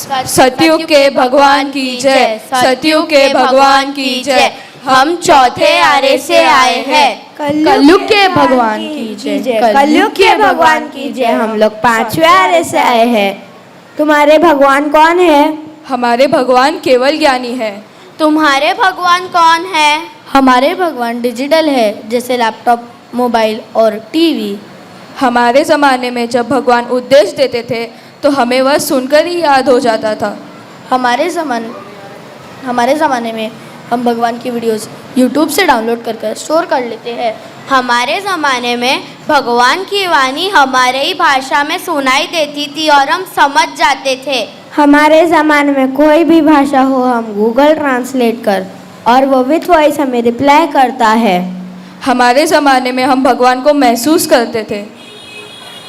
सतयुग के भगवान की जय, सतयुग के भगवान की जय। हम चौथे आरे से आए हैं। कलयुग के भगवान की जय, कलयुग के भगवान की जय। हम लोग 5वें आरे से आए हैं। तुम्हारे भगवान कौन है? हमारे भगवान केवल ज्ञानी है। तुम्हारे भगवान कौन है? हमारे भगवान डिजिटल है, जैसे लैपटॉप, मोबाइल और टीवी। हमारे ज़माने में जब भगवान उपदेश देते थे तो हमें वह सुनकर ही याद हो जाता था। हमारे ज़माने में हम भगवान की वीडियोस यूट्यूब से डाउनलोड कर स्टोर कर लेते हैं। हमारे ज़माने में भगवान की वाणी हमारे ही भाषा में सुनाई देती थी और हम समझ जाते थे। हमारे ज़माने में कोई भी भाषा हो, हम गूगल ट्रांसलेट कर और वो विथ वॉइस हमें रिप्लाई करता है। हमारे ज़माने में हम भगवान को महसूस करते थे।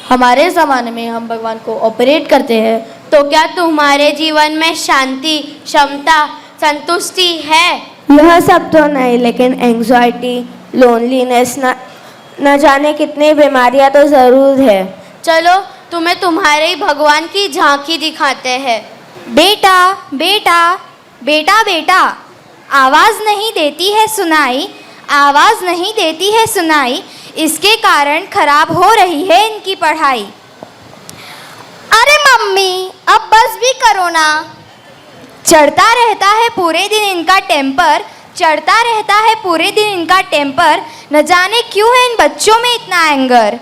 हमारे ज़माने में हम भगवान को ऑपरेट करते हैं। तो क्या तुम्हारे जीवन में शांति, क्षमता, संतुष्टि है? यह सब तो नहीं, लेकिन एंग्जाइटी, लोनलीनेस, न जाने कितनी बीमारियां तो ज़रूर है। चलो तुम्हें तुम्हारे ही भगवान की झांकी दिखाते हैं। बेटा बेटा बेटा बेटा, आवाज़ नहीं देती है सुनाई, आवाज़ नहीं देती है सुनाई, इसके कारण खराब हो रही है इनकी पढ़ाई। अरे मम्मी अब बस भी करो ना। चढ़ता रहता है पूरे दिन इनका टेम्पर, चढ़ता रहता है पूरे दिन इनका टेम्पर, न जाने क्यों है इन बच्चों में इतना एंगर।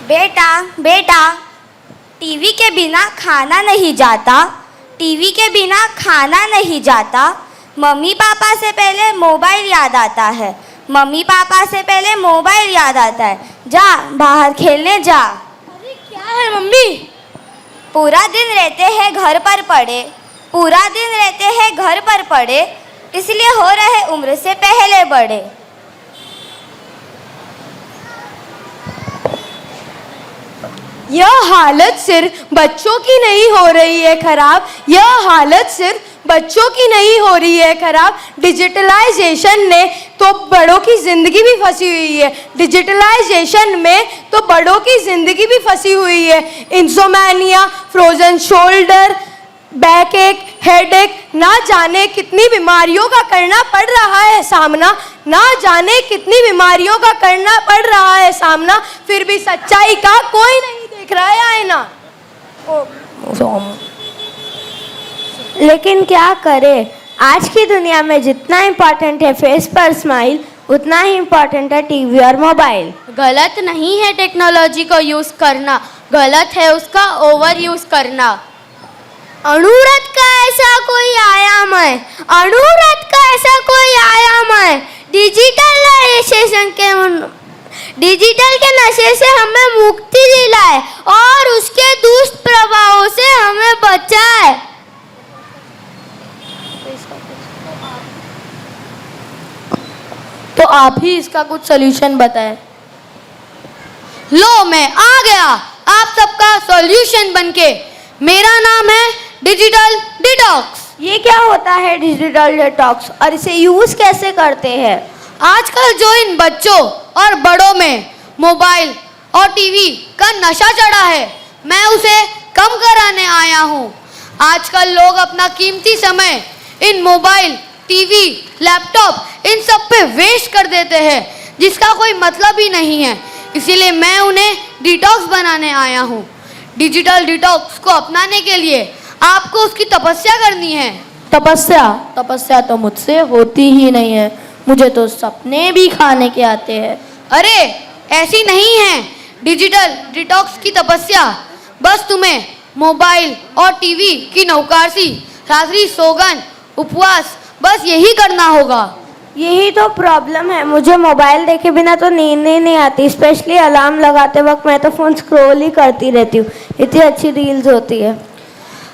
बेटा बेटा, टीवी के बिना खाना नहीं जाता, टीवी के बिना खाना नहीं जाता। मम्मी पापा से पहले मोबाइल याद आता है, मम्मी पापा से पहले मोबाइल याद आता है। जा बाहर खेलने जा। अरे क्या है मम्मी? पूरा दिन रहते हैं घर पर पड़े, पूरा दिन रहते हैं घर पर पड़े, इसलिए हो रहे उम्र से पहले बड़े। यह हालत सिर्फ बच्चों की नहीं हो रही है खराब, यह हालत सिर्फ बच्चों की नहीं हो रही है खराब। डिजिटलाइजेशन ने तो बड़ों की ज़िंदगी भी फंसी हुई है, डिजिटलाइजेशन में तो बड़ों की ज़िंदगी भी फंसी हुई है। इंसोमैनिया, फ्रोजन शोल्डर, बैक एक, हेड एक, ना जाने कितनी बीमारियों का करना पड़ रहा है सामना, ना जाने कितनी बीमारियों का करना पड़ रहा है सामना। फिर भी सच्चाई का कोई नहीं देख रहा है आईना। लेकिन क्या करें, आज की दुनिया में जितना इम्पोर्टेंट है फेस पर स्माइल, उतना ही इम्पोर्टेंट है टीवी और मोबाइल। गलत नहीं है टेक्नोलॉजी को यूज़ करना, गलत है उसका ओवर यूज़ करना। अणुव्रत का ऐसा कोई आयाम है, अणुव्रत का ऐसा कोई आयाम है, डिजिटल के नशे से हमें मुक्ति दिलाए और उसके दुष्प्रभावों से हमें बचाए। तो आप ही इसका कुछ सॉल्यूशन बताएं। लो मैं आ गया आप सबका सॉल्यूशन बनके। मेरा नाम है डिजिटल डिटॉक्स। ये क्या होता है डिजिटल डिटॉक्स और इसे यूज कैसे करते हैं? आजकल जो इन बच्चों और बड़ों में मोबाइल और टीवी का नशा चढ़ा है, मैं उसे कम कराने आया हूँ। आजकल लोग अपना कीमती समय इन मोबाइल, टीवी, लैपटॉप इन सब पे वेस्ट कर देते हैं, जिसका कोई मतलब ही नहीं है। इसीलिए मैं उन्हें डिटॉक्स बनाने आया हूँ। डिजिटल डिटॉक्स को अपनाने के लिए आपको उसकी तपस्या करनी है। तपस्या तो मुझसे होती ही नहीं है, मुझे तो सपने भी खाने के आते हैं। अरे ऐसी नहीं है डिजिटल डिटॉक्स की तपस्या, बस तुम्हें मोबाइल और टीवी की नौकारसी, रात्रि सोगन, उपवास, बस यही करना होगा। यही तो प्रॉब्लम है, मुझे मोबाइल देखे बिना तो नींद ही नहीं आती। स्पेशली अलार्म लगाते वक्त मैं तो फ़ोन स्क्रॉल ही करती रहती हूँ, इतनी अच्छी रील्स होती है।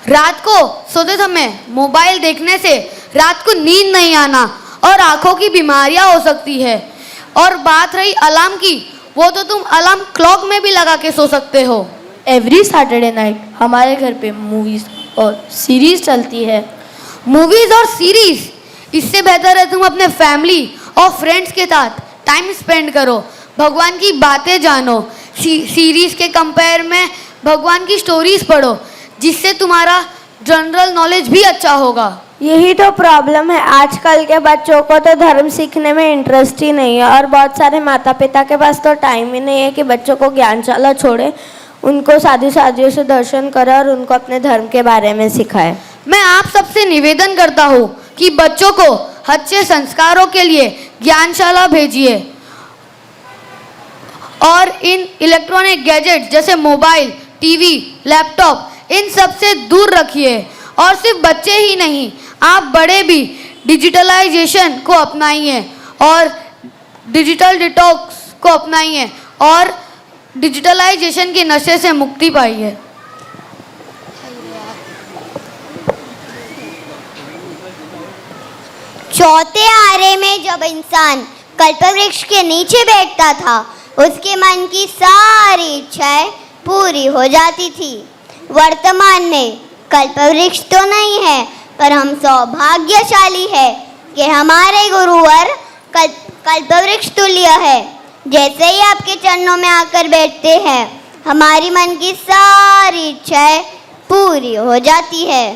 रात को सोते समय मोबाइल देखने से रात को नींद नहीं आना और आंखों की बीमारियां हो सकती है। और बात रही अलार्म की, वो तो तुम अलार्म क्लॉक में भी लगा के सो सकते हो। एवरी सैटरडे नाइट हमारे घर पे मूवीज़ और सीरीज़ चलती है। मूवीज़ और सीरीज़, इससे बेहतर है तुम अपने फैमिली और फ्रेंड्स के साथ टाइम स्पेंड करो, भगवान की बातें जानो, सीरीज के कंपेयर में भगवान की स्टोरीज पढ़ो, जिससे तुम्हारा जनरल नॉलेज भी अच्छा होगा। यही तो प्रॉब्लम है, आजकल के बच्चों को तो धर्म सीखने में इंटरेस्ट ही नहीं है और बहुत सारे माता पिता के पास तो टाइम ही नहीं है कि बच्चों को ज्ञानशाला छोड़े, उनको साधु साधियों से दर्शन करे और उनको अपने धर्म के बारे में सिखाए। मैं आप सबसे निवेदन करता हूँ कि बच्चों को अच्छे संस्कारों के लिए ज्ञानशाला भेजिए और इन इलेक्ट्रॉनिक गैजेट जैसे मोबाइल, टीवी, लैपटॉप, इन सब से दूर रखिए। और सिर्फ बच्चे ही नहीं, आप बड़े भी डिजिटलाइजेशन को अपनाइए और डिजिटल डिटॉक्स को अपनाइए और डिजिटलाइजेशन के नशे से मुक्ति पाइए। चौथे आरे में जब इंसान कल्पवृक्ष के नीचे बैठता था, उसके मन की सारी इच्छाएं पूरी हो जाती थी। वर्तमान में कल्पवृक्ष तो नहीं है, पर हम सौभाग्यशाली है कि हमारे गुरुवर कल्पवृक्ष तुल्य है। जैसे ही आपके चरणों में आकर बैठते हैं, हमारी मन की सारी इच्छाएं पूरी हो जाती है।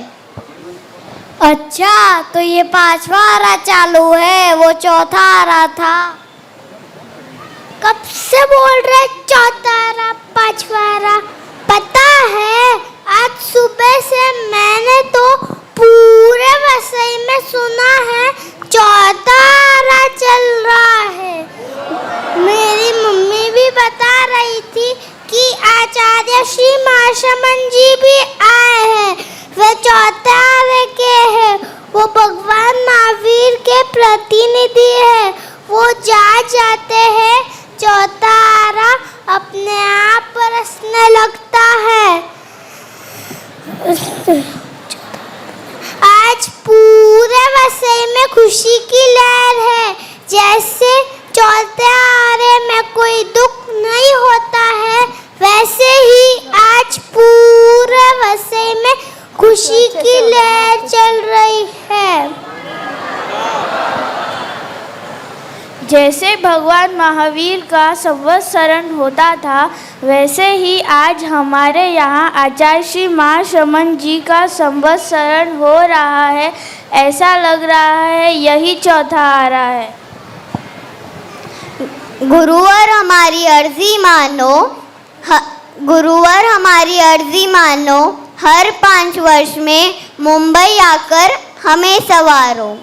अच्छा, तो ये 5वां आरा चालू है, वो चौथा आरा था। कब से बोल रहे चौथा आरा 5वां आरा? पता है, आज सुबह से मैंने तो पूरे वसई में सुना है चौथा आरा चल रहा है। मेरी मम्मी भी बता रही थी कि आचार्य श्री महाशमन जी भी आए हैं, वे चौथे आरे के हैं। वो भगवान महावीर के प्रतिनिधि है। वो जाते हैं, चौथा आरा अपने आप बरसने लगता है। आज पूरे वसई में खुशी की लहर है। जैसे चौथे आरे में कोई दुख नहीं होता है, वैसे ही आज पूरे वसई में खुशी की लहर चल रही है। जैसे भगवान महावीर का संवत्सरण होता था, वैसे ही आज हमारे यहाँ आचार्य श्री महाशमन जी का संवत्सरण हो रहा है। ऐसा लग रहा है यही चौथा आरा है। गुरुवर हमारी अर्जी मानो, गुरुवर हमारी अर्जी मानो, हर 5 वर्ष में मुंबई आकर हमें संवारो।